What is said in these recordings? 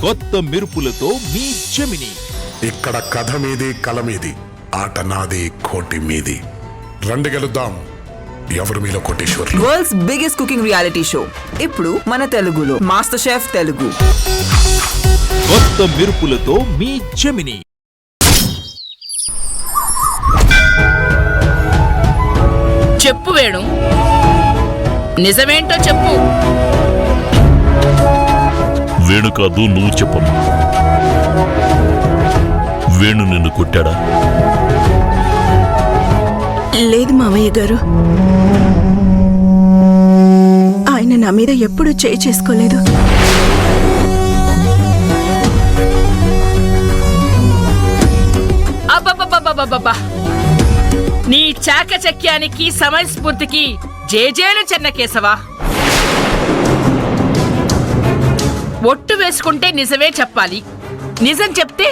కొత్త మెరుపులతో మీ జెమిని. ఇక్కడ కథ మీది, కల మీది, ఆట నాది, కోటి మీది. రండి గెలుద్దాం. ఎవరు మీలో Koteswarlu. World's biggest cooking reality show ఇప్పుడు మన తెలుగులో మాస్టర్ షెఫ్ తెలుగు. కొత్త మెరుపులతో మీ జెమిని. చెప్పు వేణు, నిజమేంటో చెప్పు. వేణు కాదు, నువ్వు చెప్పమ్మా. వేణు నిన్ను కొట్టాడా? లేదు మావయ్య గారు, ఆయన నా మీద ఎప్పుడూ చేయి చేసుకోలేదు. అబ్బబ్బబ్బబ్బబ్బబ్బా, నీ చాకచక్యానికి సమయస్ఫూర్తికి జేజేలు చెన్నకేశవా. ఒట్టు వేసుకుంటే నిజమే చెప్పాలి, నిజం చెప్తే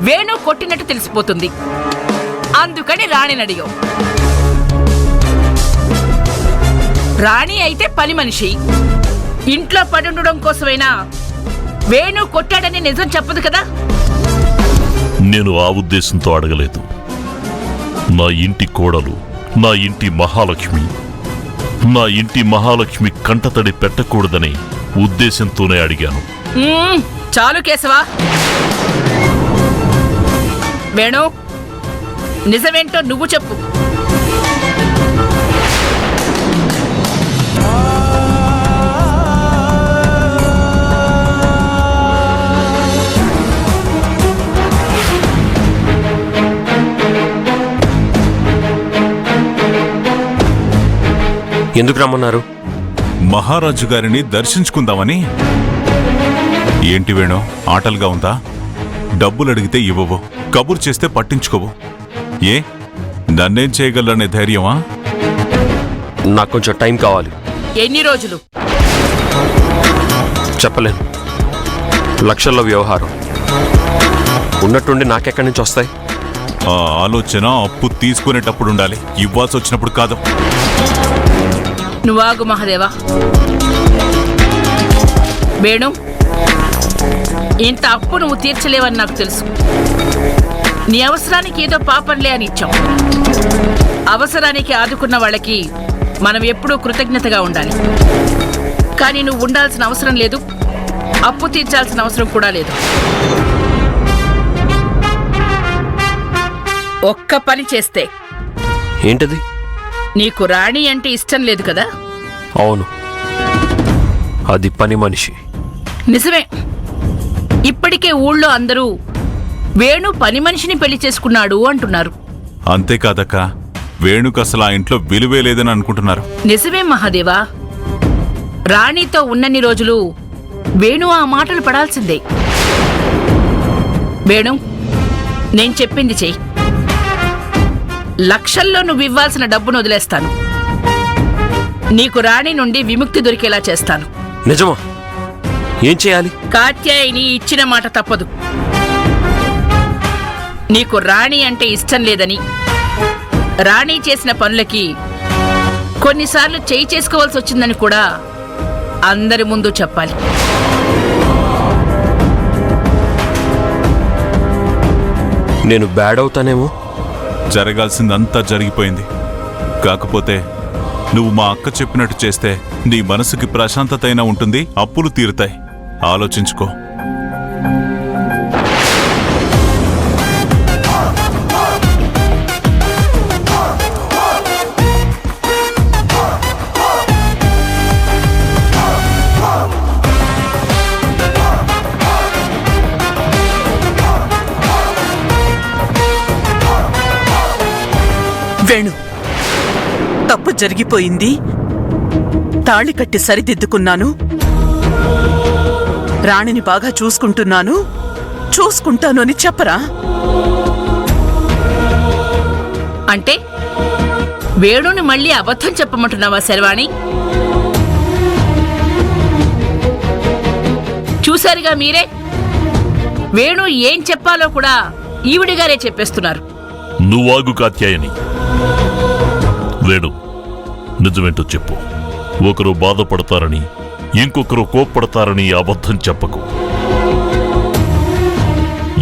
వేణు కొట్టినట్టు తెలిసిపోతుంది. అందుకని రాణిని అడిగావు. రాణి అయితే పని మనిషి, ఇంట్లో పడుండడం కోసమైనా వేణు కొట్టాడని నిజం చెప్పదు కదా. నేను ఆ ఉద్దేశంతో అడగలేదు. నా ఇంటి కోడలు, నా ఇంటి మహాలక్ష్మి, నా ఇంటి మహాలక్ష్మి కంటతడి పెట్టకూడదనే ఉద్దేశంతోనే అడిగాను. చాలు కేశవా. వేణు, నిజమేంటో నువ్వు చెప్పు. ఎందుకు రమ్మన్నారు? మహారాజు గారిని దర్శించుకుందామని. ఏంటి వేణు, ఆటలుగా ఉందా? డబ్బులు అడిగితే ఇవ్వవు, కబురు చేస్తే పట్టించుకోవు. ఏ నన్నేం చేయగలనే ధైర్యమా? నాకు కొంచెం టైం కావాలి. ఎన్ని రోజులు? చెప్పలేను. లక్షల్లో వ్యవహారం ఉన్నట్టుండి నాకెక్కడి నుంచి వస్తాయి? ఆ ఆలోచన అప్పు తీసుకునేటప్పుడు ఉండాలి, ఇవ్వాల్సి వచ్చినప్పుడు కాదు. నువ్వాగు మహాదేవా. వేణు, ఇంత అప్పు నువ్వు తీర్చలేవని నాకు తెలుసు. నీ అవసరానికి ఏదో పాపంలే అని ఇచ్చాం. అవసరానికి ఆదుకున్న వాళ్ళకి మనం ఎప్పుడూ కృతజ్ఞతగా ఉండాలి. కానీ నువ్వు ఉండాల్సిన అవసరం లేదు, అప్పు తీర్చాల్సిన అవసరం కూడా లేదు. ఒక్క పని చేస్తే. ఏంటది? నీకు రాణి అంటే ఇష్టం లేదు కదా? అవును, అది పని మనిషి. నిజమే. ఇప్పటికే ఊళ్ళో అందరూ వేణు పని మనిషిని పెళ్లి చేసుకున్నాడు అంటున్నారు. అంతేకాదక్క, వేణుకు అసలు ఆ ఇంట్లో విలువే లేదని అనుకుంటున్నారు. నిజమే మహాదేవా. రాణితో ఉన్నన్ని రోజులు వేణు ఆ మాటలు పడాల్సిందే. వేణు, నేను చెప్పింది చెయ్యి. లక్షల్లో నువ్వు ఇవ్వాల్సిన డబ్బును వదిలేస్తాను. నీకు రాణి నుండి విముక్తి దొరికేలా చేస్తాను. నిజమా? ఏం చేయాలి? కాత్యాయిని ఇచ్చిన మాట తప్పదు. నీకు రాణి అంటే ఇష్టం లేదని, రాణి చేసిన పనులకి కొన్నిసార్లు చేయి చేసుకోవాల్సి వచ్చిందని కూడా అందరి ముందు చెప్పాలి. నేను బ్యాడ్ అవుతానేమో. జరగాల్సిందంతా జరిగిపోయింది. కాకపోతే నువ్వు మా అక్క చెప్పినట్టు చేస్తే నీ మనసుకి ప్రశాంతత అయినా ఉంటుంది, అప్పులు తీరుతాయి. ఆలోచించుకో. వేణు, తప్పు జరిగిపోయింది. తాళి కట్టి సరిదిద్దుకున్నాను. రాణిని బాగా చూసుకుంటాను అని చెప్పరా? అంటే వేణుని మళ్ళీ అబద్ధం చెప్పమంటున్నావా శర్వాణి? చూశారుగా మీరే, వేణు ఏం చెప్పాలో కూడా ఈవిడిగారే చెప్పేస్తున్నారు. నువ్వాగు కాత్యాయని. వేణు, నిజమేంటో చెప్పు. ఒకరు బాధపడతారని ఇంకొకరు కోప్పడతారని అబద్ధం చెప్పకు.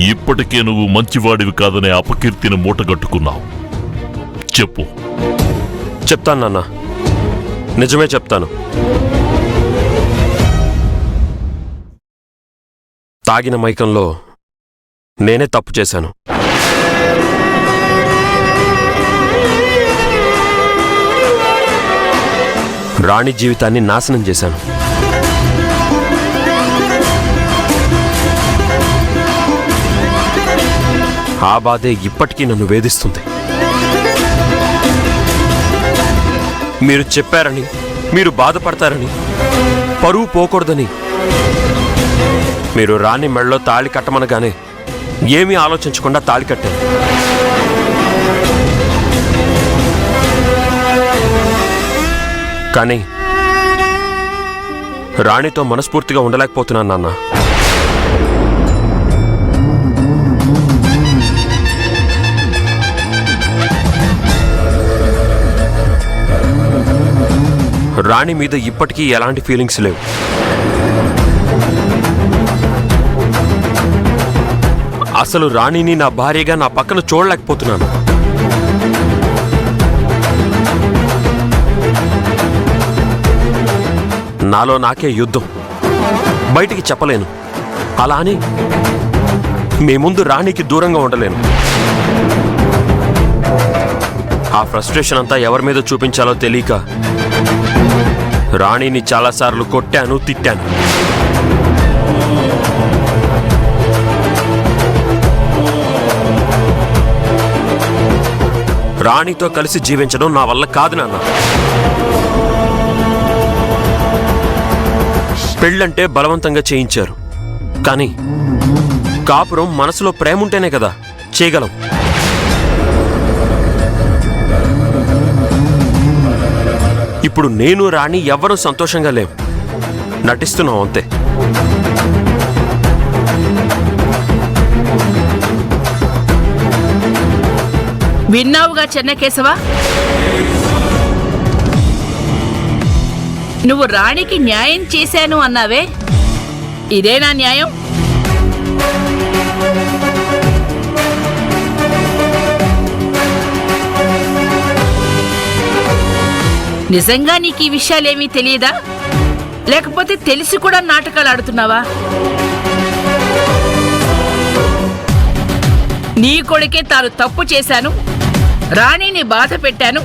ఇప్పటికే నువ్వు మంచివాడివి కాదనే అపకీర్తిని మూటగట్టుకున్నావు. చెప్పు. చెప్తాను నాన్న, నిజమే చెప్తాను. తాగిన మైకంలో నేనే తప్పు చేశాను. రాణి జీవితాన్ని నాశనం చేశాను. ఆ బాధే ఇప్పటికీ నన్ను వేధిస్తుంది. మీరు చెప్పారని, మీరు బాధపడతారని, పరువు పోకూడదని మీరు రాణి మెడలో తాళి కట్టమనగానే ఏమీ ఆలోచించకుండా తాళి కట్టాను. కానీ రాణితో మనస్ఫూర్తిగా ఉండలేకపోతున్నాను నాన్న. రాణి మీద ఇప్పటికీ ఎలాంటి ఫీలింగ్స్ లేవు. అసలు రాణిని నా భార్యగా నా పక్కన చూడలేకపోతున్నాను. నాలో నాకే యుద్ధం, బయటికి చెప్పలేను. అలా అని మీ ముందు రాణికి దూరంగా ఉండలేను. ఆ ఫ్రస్ట్రేషన్ అంతా ఎవరి మీద చూపించాలో తెలియక రాణిని చాలాసార్లు కొట్టాను, తిట్టాను. రాణితో కలిసి జీవించడం నా వల్ల కాదు నాన్న. పెళ్ళంటే బలవంతంగా చేయించారు, కానీ కాపురం మనసులో ప్రేమ ఉంటేనే కదా చేయగలం. ఇప్పుడు నేను రాణి ఎవ్వరూ సంతోషంగా లేం, నటిస్తున్నాం అంతే. విన్నావుగా చెన్నకేశవ, నువ్వు రాణికి న్యాయం చేశాను అన్నావే, ఇదేనా న్యాయం? నిజంగా నీకు ఈ విషయాలేమీ తెలియదా? లేకపోతే తెలిసి కూడా నాటకాలు ఆడుతున్నావా? నీ కొడుకే తాను తప్పు చేశాను, రాణిని బాధ పెట్టాను,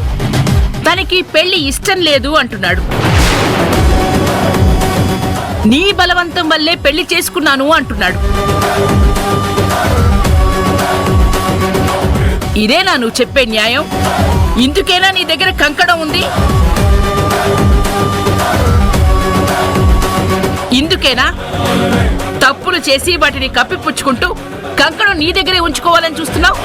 తనకి పెళ్లి ఇష్టం లేదు అంటున్నాడు. నీ బలవంతం వల్లే పెళ్లి చేసుకున్నాను అంటున్నాడు. ఇదేనా నువ్వు చెప్పే న్యాయం? ఇందుకేనా నీ దగ్గర కంకణం ఉంది? ఇందుకేనా తప్పులు చేసి వాటిని కప్పిపుచ్చుకుంటూ కంకణం నీ దగ్గరే ఉంచుకోవాలని చూస్తున్నావు?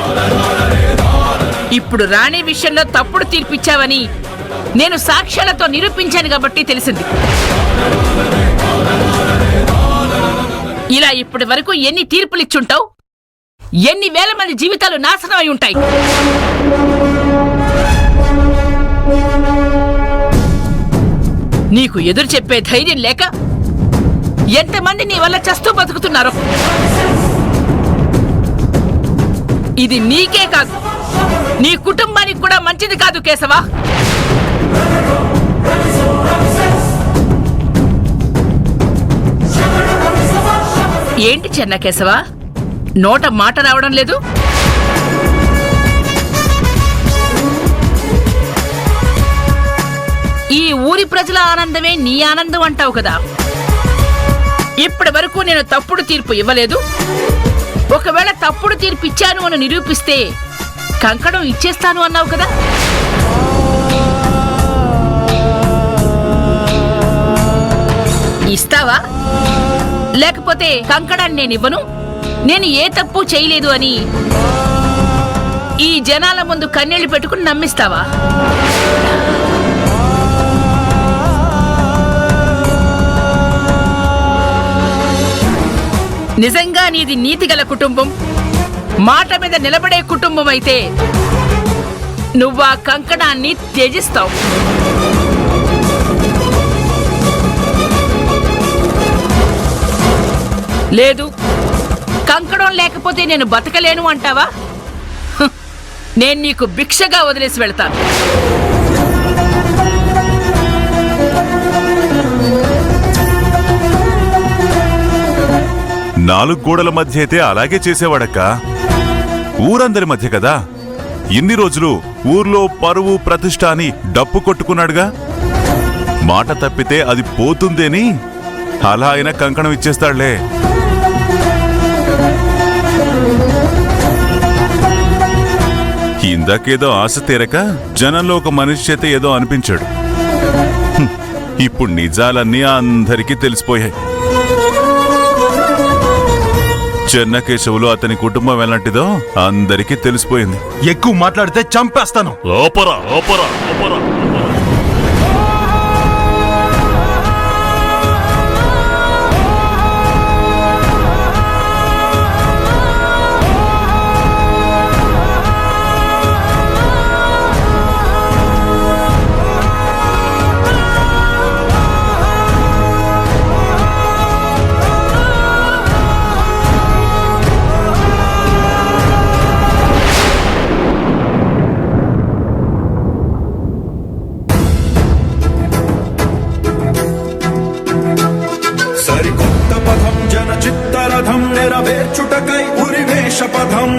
ఇప్పుడు రాణి విషయంలో తప్పుడు తీర్పిచ్చావని నేను సాక్ష్యాలతో నిరూపించాను కాబట్టి తెలిసింది. ఇలా ఇప్పటి వరకు ఎన్ని తీర్పులిచ్చుంటావు? ఎన్ని వేల మంది జీవితాలు నాశనం అయి ఉంటాయి. నీకు ఎదురు చెప్పే ధైర్యం లేక ఎంతమంది నీ వల్ల చస్తూ బతుకుతున్నారు. ఇది నీకే కాదు, నీ కుటుంబానికి కూడా మంచిది కాదు కేశవా. ఏంటి చెన్న కేశవా, నోట మాట రావడం లేదు? ఈ ఊరి ప్రజల ఆనందమే నీ ఆనందం అంటావు కదా. ఇప్పటి వరకు నేను తప్పుడు తీర్పు ఇవ్వలేదు. ఒకవేళ తప్పుడు తీర్పు ఇచ్చాను అని నిరూపిస్తే కంకణం ఇచ్చేస్తాను అన్నావు కదా. ఇస్తావా? లేకపోతే కంకణాన్ని నేను ఇవ్వను, నేను ఏ తప్పు చేయలేదు అని ఈ జనాల ముందు కన్నీళ్లు పెట్టుకుని నమ్మిస్తావా? నిజంగా నీది నీతిగల కుటుంబం, మాట మీద నిలబడే కుటుంబం అయితే నువ్వా కంకణాన్ని త్యజిస్తావు. లేదు, కంకణం లేకపోతే నేను బతకలేను అంటావా? నేను నీకు భిక్షగా వదిలేసి వెళ్తాను. నాలుగు గోడల మధ్య అయితే అలాగే చేసేవాడక్క. ఊరందరి మధ్య కదా. ఇన్ని రోజులు ఊర్లో పరువు ప్రతిష్ట అని డప్పు కొట్టుకున్నాడుగా. మాట తప్పితే అది పోతుందేని అలా అయినా కంకణం ఇచ్చేస్తాడులే. ఇందాకేదో ఆశ తీరక జనంలో ఒక మనిషి చేత ఏదో అనిపించాడు. ఇప్పుడు నిజాలన్నీ అందరికీ తెలిసిపోయాయి. చెన్నకేశవులు అతని కుటుంబం ఎలాంటిదో అందరికీ తెలిసిపోయింది. ఎక్కువ మాట్లాడితే చంపేస్తాను. ఆపరా ఆపరా ఆపరా. సరికొత్త పథం జన చిత్తరథం నెరవేర్చుటకై ఉరివేష పథం.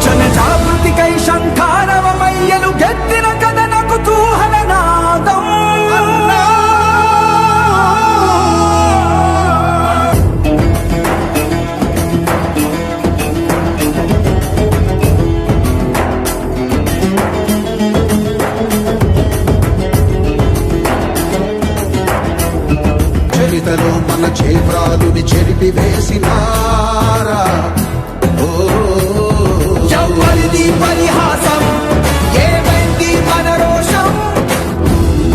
జన జాగృతికై శంఖారవమయ్యలు గెత్తిన కథన కుతూహల నాదం. చరితలో మన చేవ్రాలుని చెరిపి వేసినారా. ఎవరిది పరిహాసం, ఏమైంది మన రోషం.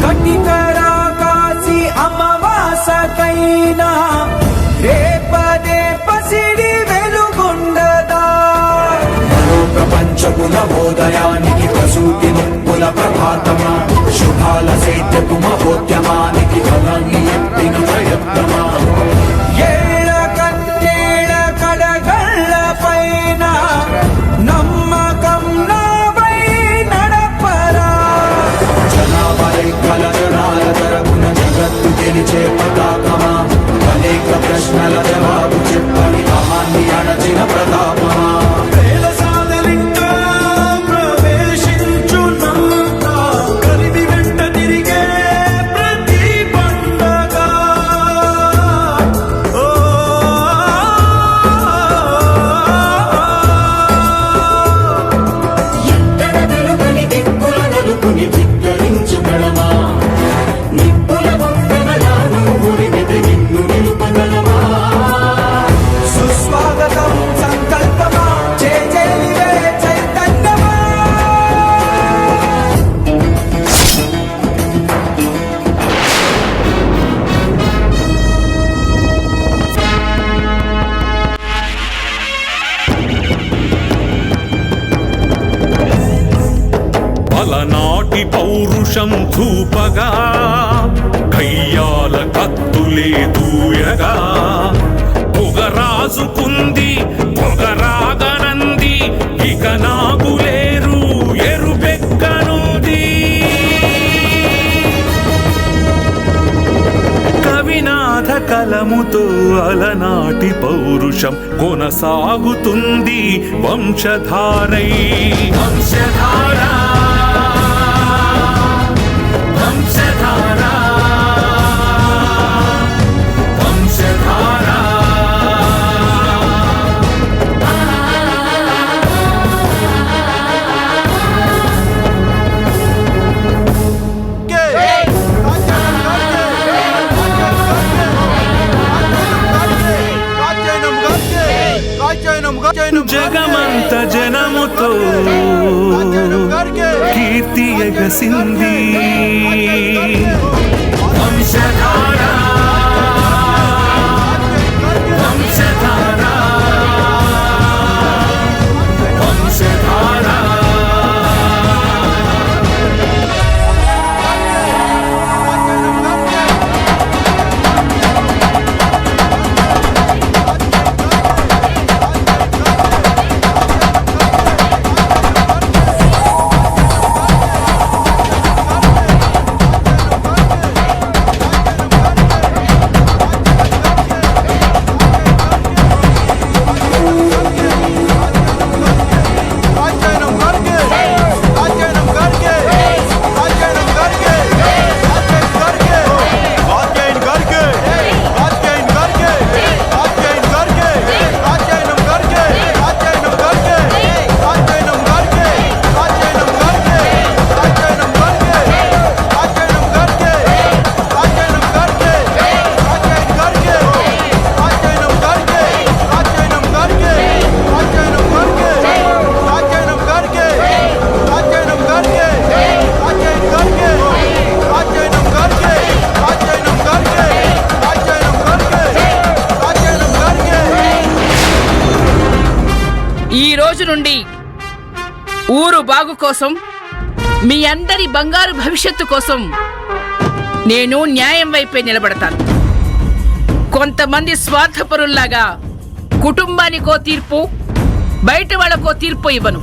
కటికరా కాసి అమావాసకైనా రేపదే పసిడి వెలుగుండదా. మరో ప్రపంచపు నవోదయానికి ప్రసూతి ముప్పుల ప్రభాతమా. శుభాల సేద్యపు మహోద్యమానికి ఫలాన్ని ఎప్పిన ప్రయత్నమా. ఏళ్ళ కట్టేళ్ళ కడగళ్ళ పైన నమ్మకం నాపై నడపరా. జనాభాయ్ కల జనాల తరపున జగత్తు గెలిచే పతాకమా. అనేక ప్రశ్నల జవాబు చెప్పని మహాన్ని అణచిన ప్రతాపమా. వేల సాధలింకా ప్రవేశించునంత కరివి వెంట తిరిగే ప్రతి పండగ. ఎక్కడ వెలుగని దిక్కుల నలుపుని ధిక్కరించు గడమా. నిప్పుల బొమ్మలాను ఉరిమిది నిన్ను నిలుపగలమా. సుస్వాగతం సంకల్పమా. చేజేలివే చైతన్యమా. అలనాటి పౌరుషం చూపగా కయ్యాల కత్తులే దూయగా. పొగరాజుకుంది పొగరాగనంది ఇక నాగులేరు ఎరుపెక్కనుంది. కవినాథ కలముతో అలనాటి పౌరుషం కొనసాగుతుంది వంశధారై. వంశధారా వంశధారా వంశధారా. జగమంత జనముతో కీర్తి ఎగసింది. వంశధారా వంశధారా వంశధారా. నుండి ఊరు బాగు కోసం, మీ అందరి బంగారు భవిష్యత్తు కోసం నేను న్యాయం వైపే నిలబడతాను. కొంతమంది స్వార్థపరుల్లాగా కుటుంబానికో తీర్పు, బయట వాళ్ళకో తీర్పు ఇవ్వను.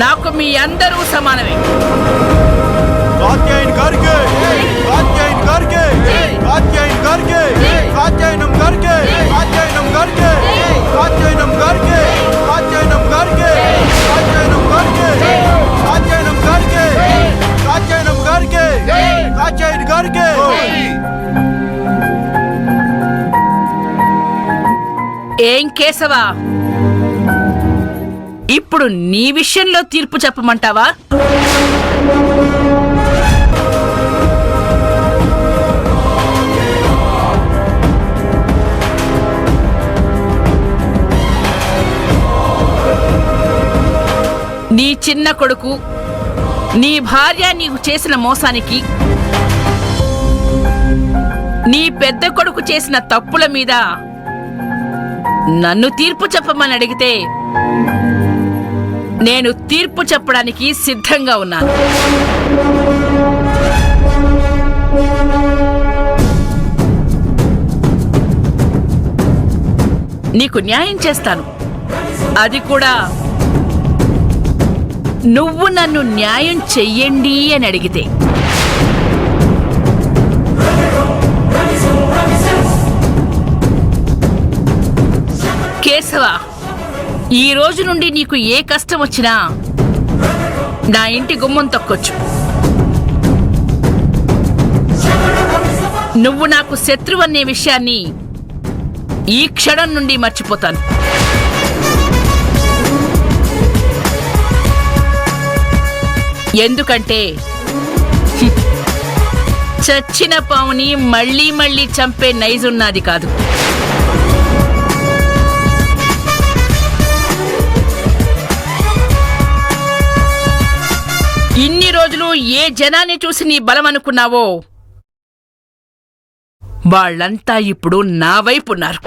నాకు మీ అందరూ సమానమే. ఏం కేశవా, ఇప్పుడు నీ విషయంలో తీర్పు చెప్పమంటావా? నీ చిన్న కొడుకు, నీ భార్య నీకు చేసిన మోసానికి, నీ పెద్ద కొడుకు చేసిన తప్పుల మీద నన్ను తీర్పు చెప్పమని అడిగితే నేను తీర్పు చెప్పడానికి సిద్ధంగా ఉన్నాను. నీకు న్యాయం చేస్తాను, అది కూడా నువ్వు నన్ను న్యాయం చెయ్యండి అని అడిగితే. కేశవ, ఈ రోజు నుండి నీకు ఏ కష్టం వచ్చినా నా ఇంటి గుమ్మం తొక్కొచ్చు. నువ్వు నాకు శత్రువనే విషయాన్ని ఈ క్షణం నుండి మర్చిపోతాను. ఎందుకంటే చచ్చిన పావుని మళ్ళీ మళ్ళీ చంపే నైజున్నది కాదు. ఇన్ని రోజులు ఏ జనాన్ని చూసి నీ బలం అనుకున్నావో వాళ్ళంతా ఇప్పుడు నా వైపు ఉన్నారు.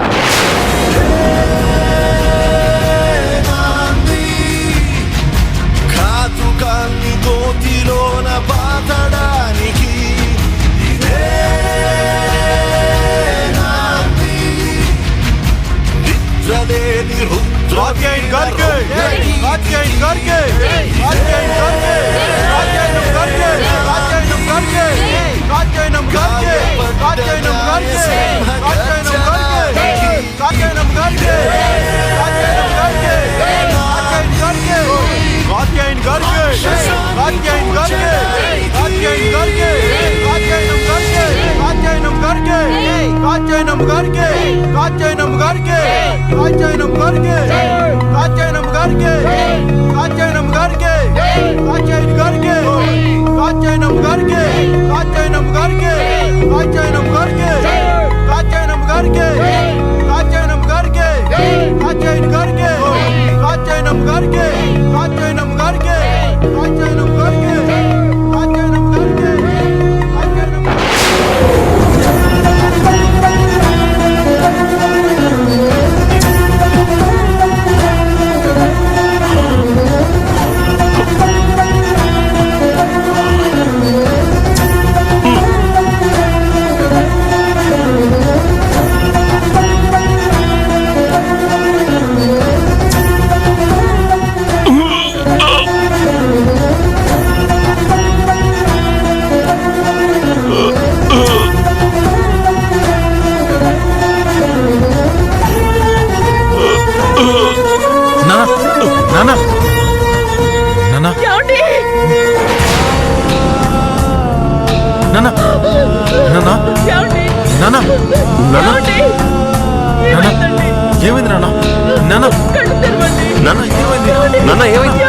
ఏమైంది?